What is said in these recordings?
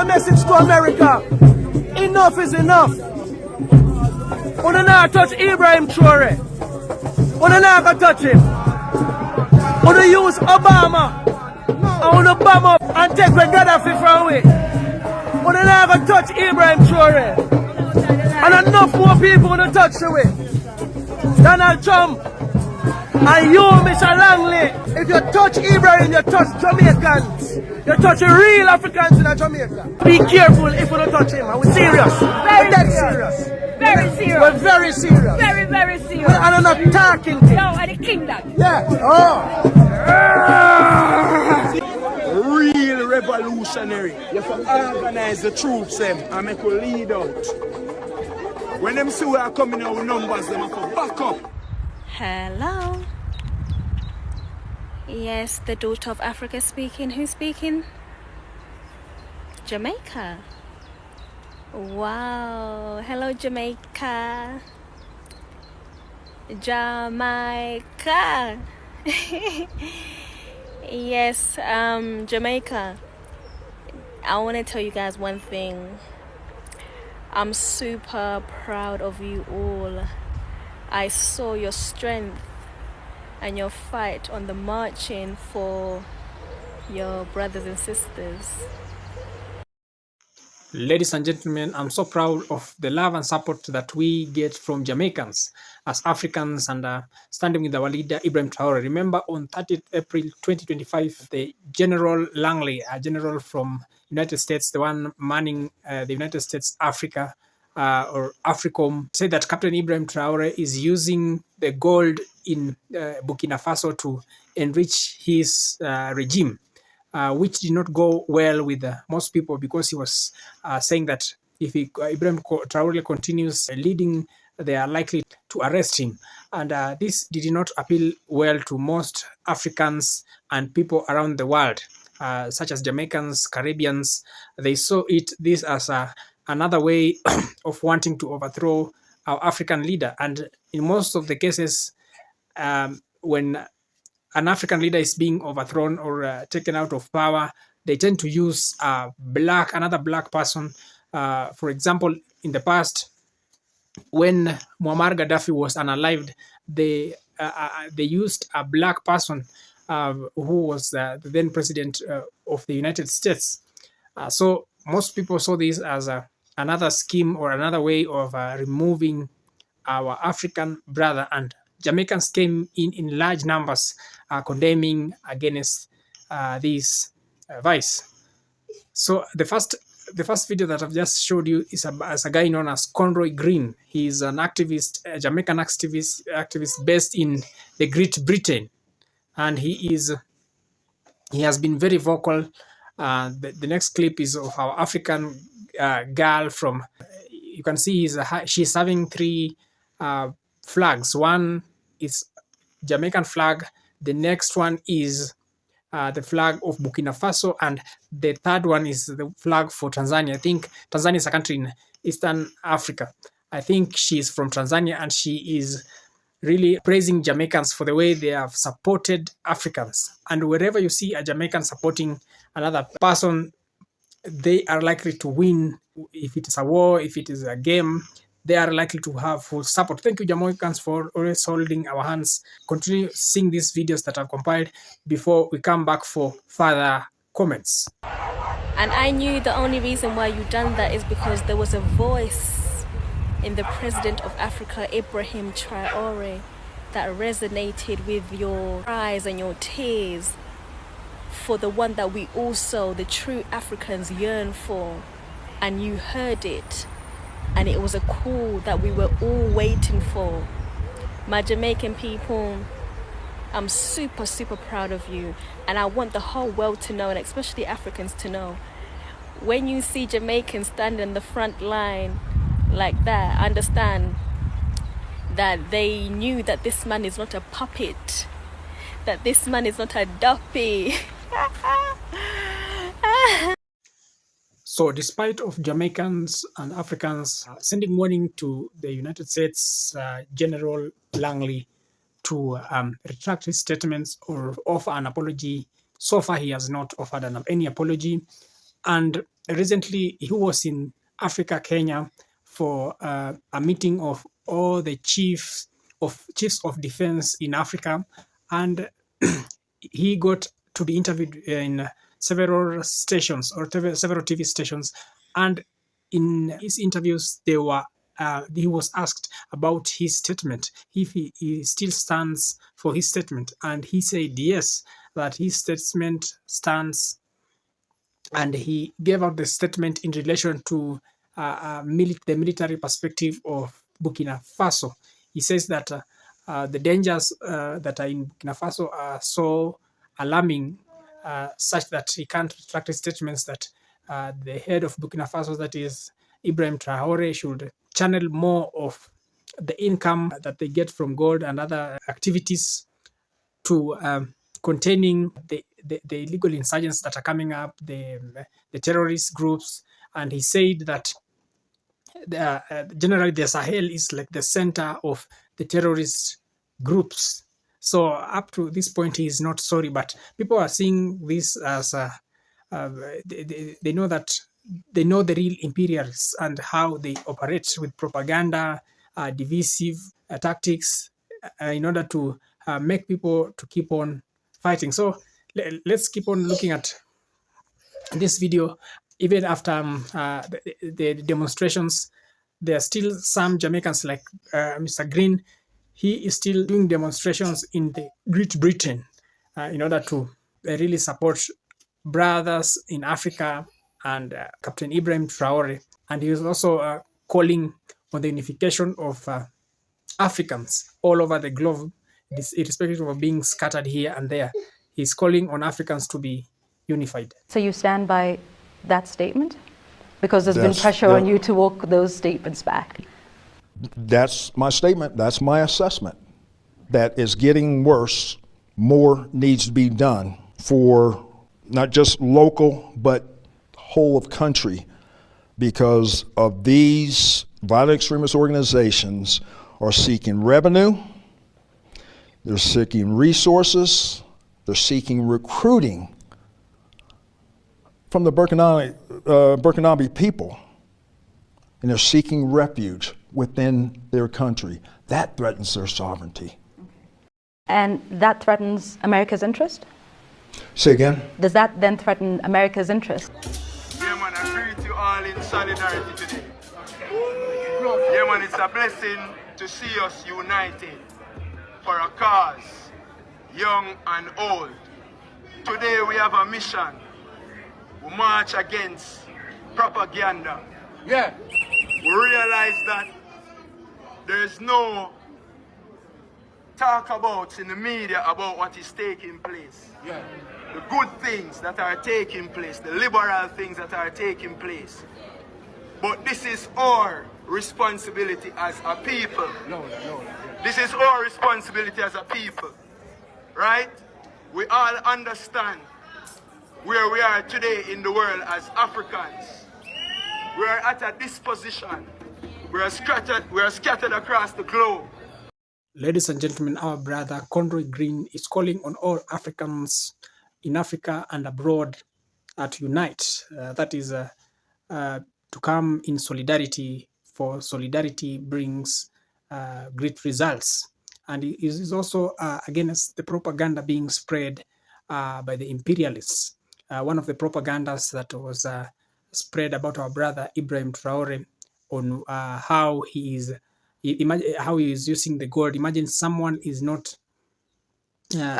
a message to America. Enough is enough. Wanna not touch IBRAHIM TRAORE. Wanna not go touch him. Wanna use Obama. I wanna bomb up and take the Gaddafi from away. Wanna not go touch IBRAHIM TRAORE. And enough more people wanna touch the way. Donald Trump and you, Mr. Langley, if you touch IBRAHIM, you touch Jamaicans. You touch real Africans in Jamaica. Be careful if you don't touch him. We're serious. We're dead serious. Very serious. We're very serious. Very, very serious. And I'm not talking to you. No, and the kingdom. Yeah. Real revolutionary. You have to organize the troops and make a lead out. When them see we are coming out with numbers, them have to back up. Hello. Yes, the daughter of Africa speaking. Who's speaking? Jamaica. Wow. Hello, Jamaica. Jamaica. Yes, Jamaica. I want to tell you guys one thing. I'm super proud of you all. I saw your strength and your fight on the marching for your brothers and sisters. Ladies and gentlemen, I'm so proud of the love and support that we get from Jamaicans as Africans and standing with our leader, IBRAHIM TRAORE. Remember, on 30th April 2025, the General Langley, a general from United States, the one manning the United States Africa, or AFRICOM, said that Captain IBRAHIM TRAORE is using the gold in Burkina Faso to enrich his regime. Which did not go well with most people, because he was saying that if IBRAHIM TRAORE continues leading, they are likely to arrest him. And this did not appeal well to most Africans and people around the world, such as Jamaicans, Caribbeans. They saw this as another way of wanting to overthrow our African leader. And in most of the cases, when an African leader is being overthrown or taken out of power, they tend to use another black person. For example, in the past, when Muammar Gaddafi was unalived, they used a black person who was the then president of the United States. So most people saw this as another scheme or another way of removing our African brother, and Jamaicans came in large numbers condemning against this vice. So the first video that I've just showed you is as a guy known as Conroy Green. He's an activist, a Jamaican activist based in the Great Britain, and he has been very vocal. The next clip is of our African girl from. You can see she's having three flags. One is Jamaican flag. The next one is the flag of Burkina Faso, and the third one is the flag for Tanzania. I think Tanzania is a country in Eastern Africa. I think she's from Tanzania, and she is really praising Jamaicans for the way they have supported Africans. And wherever you see a Jamaican supporting another person, they are likely to win. If it is a war, if it is a game, they are likely to have full support. Thank you, Jamaicans, for always holding our hands. Continue seeing these videos that I've compiled before we come back for further comments. And I knew the only reason why you done that is because there was a voice in the president of Africa, IBRAHIM TRAORE, that resonated with your cries and your tears for the one that we also, the true Africans, yearn for. And you heard it. And it was a call that we were all waiting for. My Jamaican people, I'm super, super proud of you. And I want the whole world to know, and especially Africans to know, when you see Jamaicans standing in the front line like that, understand that they knew that this man is not a puppet, that this man is not a duppy. So despite of Jamaicans and Africans sending warning to the United States General Langley to retract his statements or offer an apology, so far he has not offered any apology. And recently he was in Africa, Kenya, for a meeting of all the chiefs of defense in Africa, and he got to be interviewed in several stations or several TV stations, and in his interviews he was asked about his statement, if he still stands for his statement, and he said yes, that his statement stands, and he gave out the statement in relation to the military perspective of Burkina Faso. He says that the dangers that are in Burkina Faso are so alarming, such that he can't retract his statements that the head of Burkina Faso, that is Ibrahim Traoré, should channel more of the income that they get from gold and other activities to containing the illegal insurgents that are coming up, the terrorist groups. And he said that generally the Sahel is like the center of the terrorist groups. So up to this point, he is not sorry, but people are seeing this as they know that they know the real imperialists and how they operate with propaganda, divisive tactics, in order to make people to keep on fighting. So let's keep on looking at this video. Even after the demonstrations, there are still some Jamaicans like Mr. Green. He is still doing demonstrations in the Great Britain in order to really support brothers in Africa and Captain Ibrahim Traoré. And he is also calling on the unification of Africans all over the globe, irrespective of being scattered here and there. He's calling on Africans to be unified. So you stand by that statement? Because there's been pressure on you to walk those statements back. That's my statement. That's my assessment. That is getting worse. More needs to be done for not just local, but whole of country, because of these violent extremist organizations are seeking revenue, they're seeking resources, they're seeking recruiting from the Burkinabe people, and they're seeking refuge within their country. That threatens their sovereignty. And that threatens America's interest? Say again? Does that then threaten America's interest? Yeah, man, I greet you all in solidarity today. Yeah, man, it's a blessing to see us united for a cause, young and old. Today we have a mission. We march against propaganda. Yeah. We realize that there is no talk about in the media about what is taking place. Yeah. The good things that are taking place, the liberal things that are taking place. But this is our responsibility as a people. This is our responsibility as a people, right? We all understand where we are today in the world as Africans. We are at a disposition. We are scattered across the globe. Ladies and gentlemen, our brother Conroy Green is calling on all Africans in Africa and abroad to unite. That is to come in solidarity, for solidarity brings great results. And it is also against the propaganda being spread by the imperialists. One of the propagandas that was spread about our brother Ibrahim Traoré on how he is using the gold. Imagine someone is not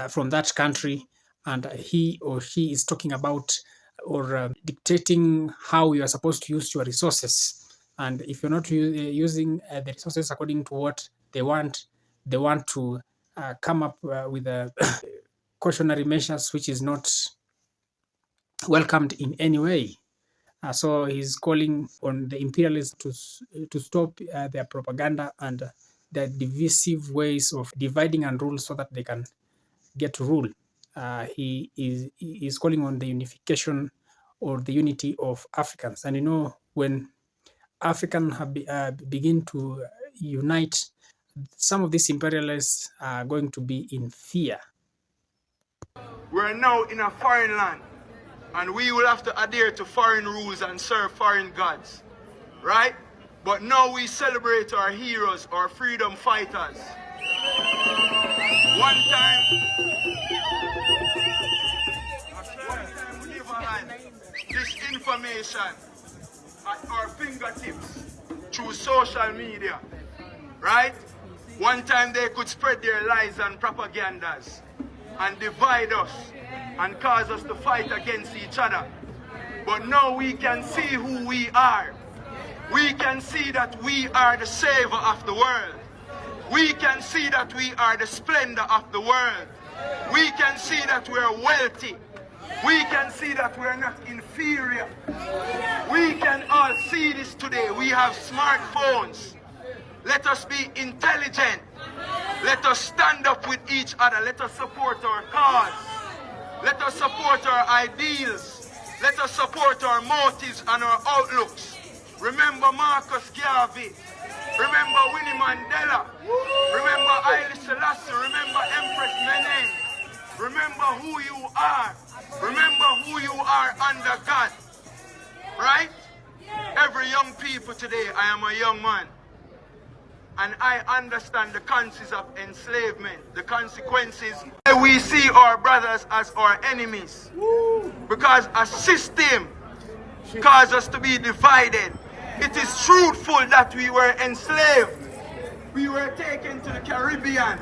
from that country, and he or she is talking about or dictating how you are supposed to use your resources. And if you're not using the resources according to what they want to come up with cautionary measures, which is not welcomed in any way. So he's calling on the imperialists to stop their propaganda and their divisive ways of dividing and rule so that they can get rule. He is calling on the unification or the unity of Africans. And you know, when Africans begin to unite, some of these imperialists are going to be in fear. We're now in a foreign land. and we will have to adhere to foreign rules and serve foreign gods, right? But now we celebrate our heroes, our freedom fighters. One time we never had this information at our fingertips through social media, right? One time they could spread their lies and propagandas and divide us and cause us to fight against each other. But now we can see who we are. We can see that we are the savior of the world. We can see that we are the splendor of the world. We can see that we are wealthy. We can see that we are not inferior. We can all see this today. We have smartphones. Let us be intelligent. Let us stand up with each other. Let us support our cause. Let us support our ideals. Let us support our motives and our outlooks. Remember Marcus Garvey. Remember Winnie Mandela. Remember Haile Selassie. Remember Empress Menen. Remember who you are. Remember who you are under God. Right? Every young people today, I am a young man. And I understand the consequences of enslavement, the consequences. We see our brothers as our enemies. Because a system caused us to be divided. It is truthful that we were enslaved. We were taken to the Caribbean.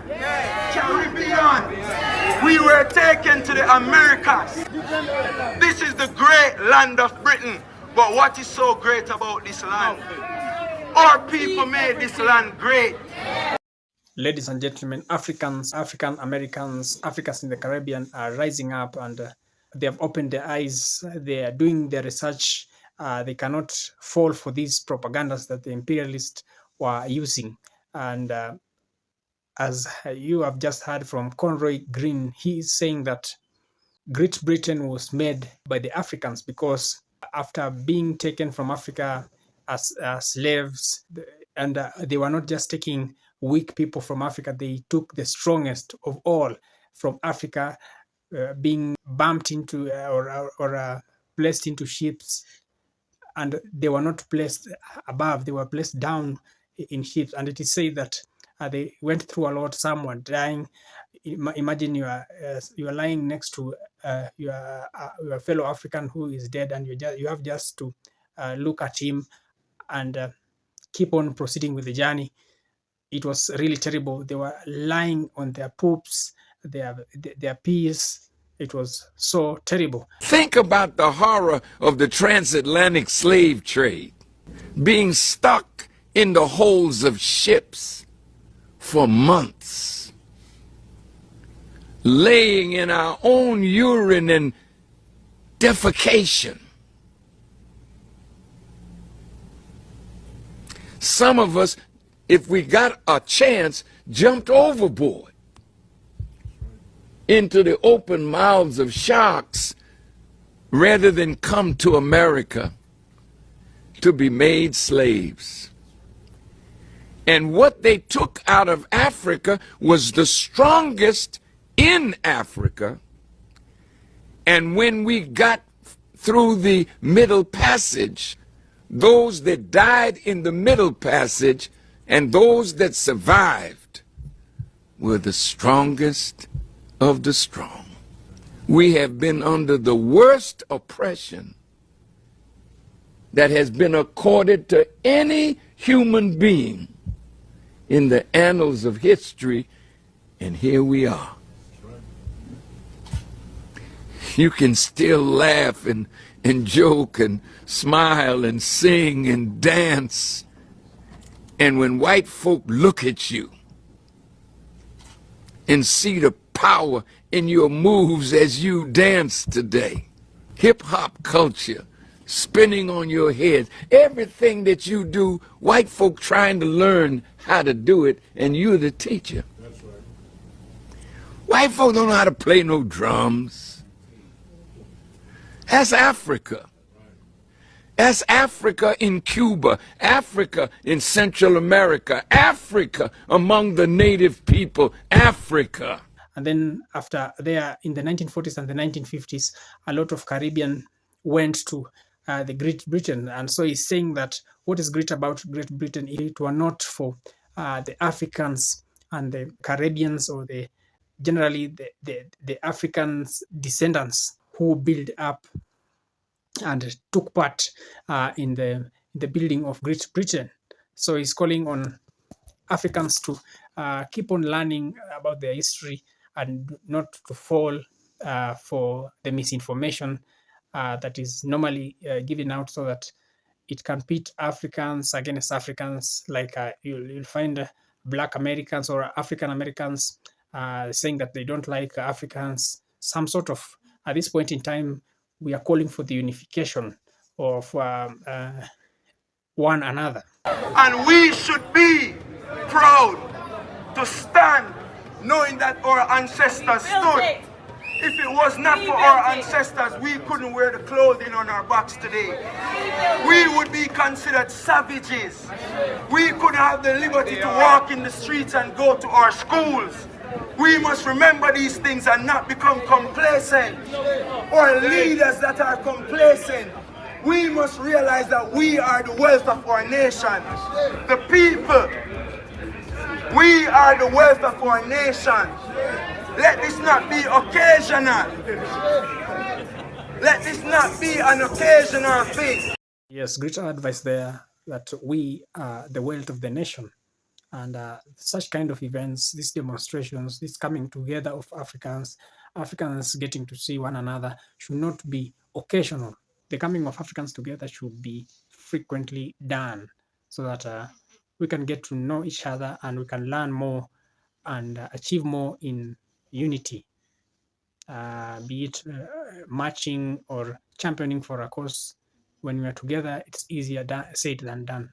We were taken to the Americas. This is the great land of Britain. But what is so great about this land? Our people made this land great. Ladies and gentlemen, Africans, African Americans, Africans in the Caribbean are rising up, and they have opened their eyes. They are doing their research. They cannot fall for these propagandas that the imperialists were using. And as you have just heard from Conroy Green, he is saying that Great Britain was made by the Africans, because after being taken from Africa as slaves, and they were not just taking weak people from Africa, they took the strongest of all from Africa, being bumped into or placed into ships, and they were not placed above, they were placed down in ships. And it is said that they went through a lot. Some were dying. Imagine you are lying next to your fellow African who is dead, and you have just to look at him and keep on proceeding with the journey. It was really terrible. They were lying on their poops, their peas. It was so terrible. Think about the horror of the transatlantic slave trade, being stuck in the holds of ships for months, laying in our own urine and defecation. Some of us, if we got a chance, jumped overboard into the open mouths of sharks rather than come to America to be made slaves. And what they took out of Africa was the strongest in Africa. And when we got through the Middle Passage, those that died in the Middle Passage and those that survived were the strongest of the strong. We have been under the worst oppression that has been accorded to any human being in the annals of history, and here we are. You can still laugh and joke and smile and sing and dance, and when white folk look at you and see the power in your moves as you dance today, hip-hop culture spinning on your head, everything that you do, white folk trying to learn how to do it, and you're the teacher. That's right. White folk don't know how to play no drums. That's Africa. That's Africa in Cuba, Africa in Central America, Africa among the native people, Africa. And then after there, in the 1940s and the 1950s, a lot of Caribbean went to the Great Britain. And so he's saying that what is great about Great Britain, it were not for the Africans and the Caribbeans, or the generally the Africans descendants who built up and took part in the building of Great Britain. So he's calling on Africans to keep on learning about their history and not to fall for the misinformation that is normally given out, so that it can pit Africans against Africans. Like you'll find Black Americans or African Americans saying that they don't like Africans. Some sort of, at this point in time, we are calling for the unification of one another. And we should be proud to stand knowing that our ancestors stood. If it was not for our ancestors, we couldn't wear the clothing on our backs today. We would be considered savages. We couldn't have the liberty to walk in the streets and go to our schools. We must remember these things and not become complacent, or leaders that are complacent. We must realize that we are the wealth of our nation. The people, we are the wealth of our nation. Let this not be occasional. Let this not be an occasional thing. Yes, great advice there, that we are the wealth of the nation. And such kind of events, these demonstrations, this coming together of Africans getting to see one another, should not be occasional. The coming of Africans together should be frequently done, so that we can get to know each other and we can learn more and achieve more in unity, be it marching or championing for a cause. When we are together, it's easier said than done.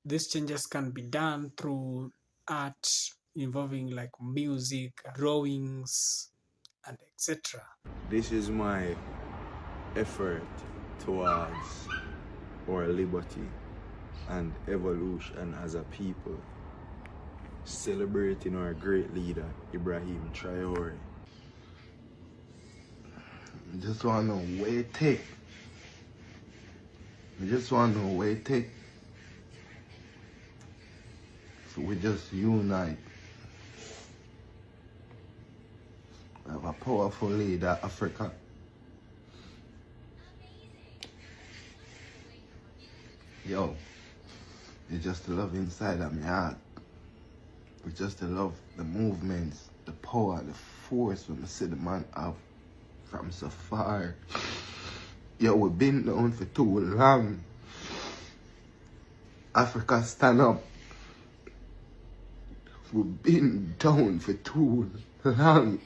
These changes can be done through art involving like music, drawings, and etc. This is my effort towards our liberty and evolution as a people, celebrating our great leader, IBRAHIM Traoré. I just want to know where it take. I just want to know where it take. So we just unite. We have a powerful leader, Africa. Yo, it's just the love inside of my heart. It's just the love, the movements, the power, the force when I see the man up from so far. Yo, we've been down for too long. Africa, stand up. We've been down for too long.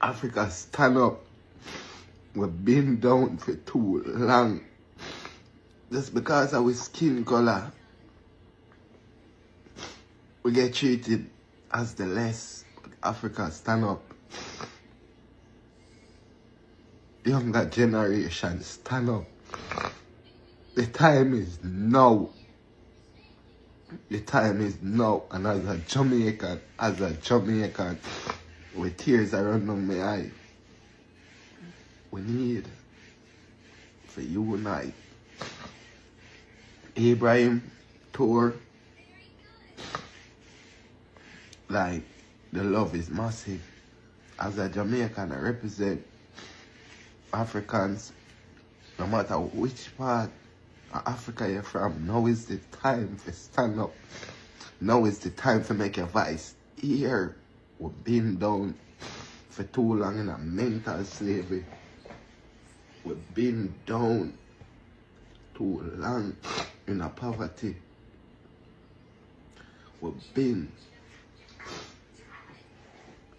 Africa, stand up. We've been down for too long. Just because of our skin color, we get treated as the less. Africa, stand up. Younger generation, stand up. The time is now. The time is now. And as a Jamaican, with tears around on my eye, we need to unite. IBRAHIM Traoré, like, the love is massive. As a Jamaican, I represent Africans, no matter which part of Africa you're from. Now is the time to stand up. Now is the time to make your voice hear. We've been down for too long in a mental slavery. We've been down too long in a poverty. We've been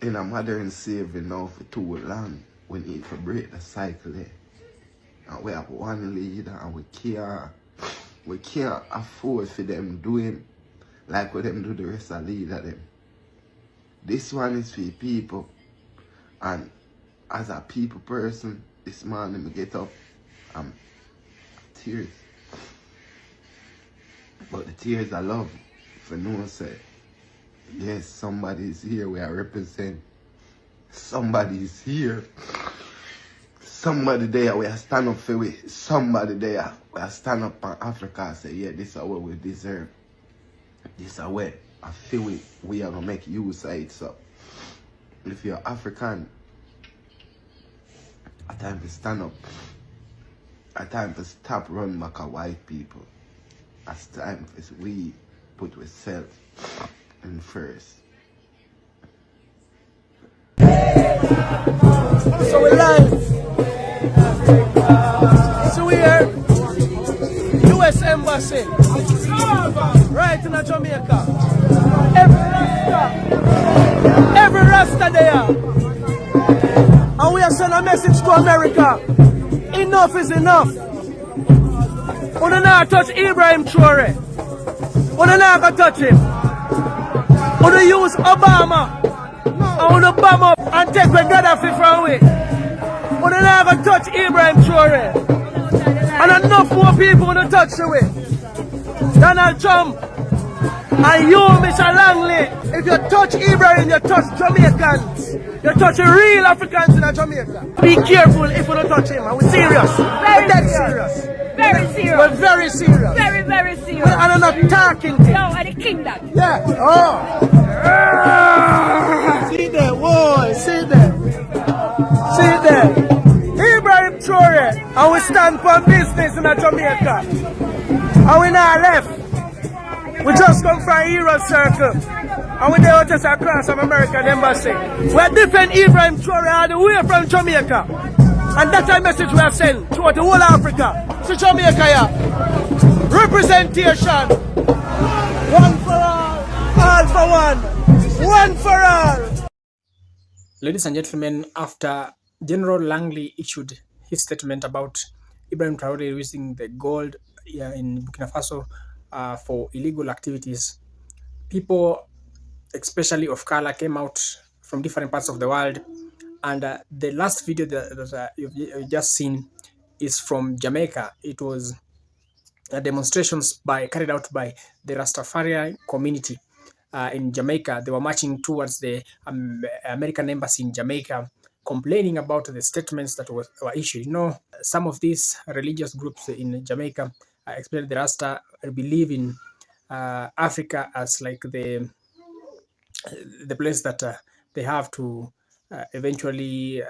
in a modern slavery now for too long. We need to break the cycle there. And we have one leader and we can't afford for them doing like what them do the rest of the leader them. This one is for people. And as a people person, this morning I get up, I'm tears. But the tears I love for no say. Yes, somebody's here where I represent. Somebody's here. Somebody there where I stand up for it. Somebody there where I stand up on Africa and say, yeah, this is what we deserve. This is what I feel it. We are going to make use of it. So if you're African, a time to stand up. A time to stop running back at white people. A time for we put ourselves in first. So we live. So we are US Embassy. Right in Jamaica. Every Rasta there. And we are sending a message to America. Enough is enough. We don't not touch IBRAHIM TRAORE. We don't not touch him. We don't use Obama. And we don't bomb up and take the Gaddafi from away. We don't not touch IBRAHIM TRAORE. And enough more people don't touch the way. Donald Trump and you, Mr. Langley, if you touch IBRAHIM, you touch Jamaicans. You touch real Africans in Jamaica. Be careful if you don't touch him. And we're serious. We're dead serious. Very serious. We're very serious. Very, very serious. And I'm not talking to you. No, and the kingdom. Yeah. Oh. See there, boy. See there. See there. IBRAHIM TRAORE. And we stand for business in Jamaica. And we not left. We just come from Hero Circle. And we there just across from American Embassy. We're different IBRAHIM TRAORE all the way from Jamaica. And that's a message we have sent throughout the whole of Africa. To Jamaica, yeah. Representation. One for all for one. One for all. Ladies and gentlemen, after General Langley issued his statement about IBRAHIM Traoré using the gold in Burkina Faso for illegal activities, people, especially of color, came out from different parts of the world. And the last video that you've just seen is from Jamaica. It was demonstrations carried out by the Rastafari community in Jamaica. They were marching towards the American embassy in Jamaica, complaining about the statements that were issued. You know, some of these religious groups in Jamaica, especially the Rasta, believe in Africa as like the place that they have to eventually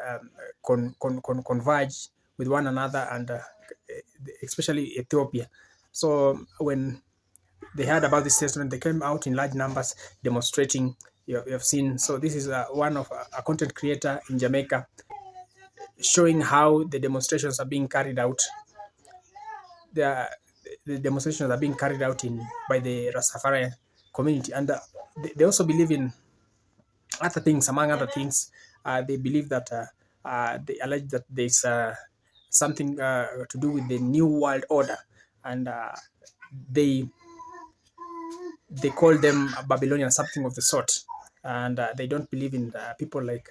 converge with one another, and especially Ethiopia. So when they heard about this statement, they came out in large numbers demonstrating. You have seen. So this is one of a content creator in Jamaica showing how the demonstrations are being carried out. The demonstrations are being carried out by the Rastafari community, and they also believe in other things. Among other things, they believe that they allege that there's something to do with the New World Order, and they call them Babylonian, something of the sort. And they don't believe in people like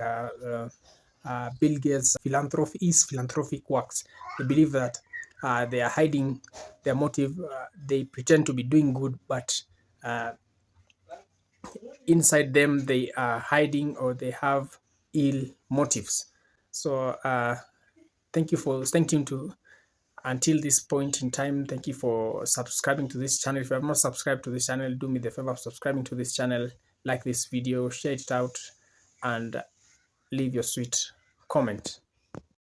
Bill Gates' philanthropic works. They believe that they are hiding their motive. They pretend to be doing good, but inside them they are hiding, or they have ill motives. So thank you for staying tuned until this point in time. Thank you for subscribing to this channel. If you have not subscribed to this channel, do me the favor of subscribing to this channel, like this video, share it out, and leave your sweet comment.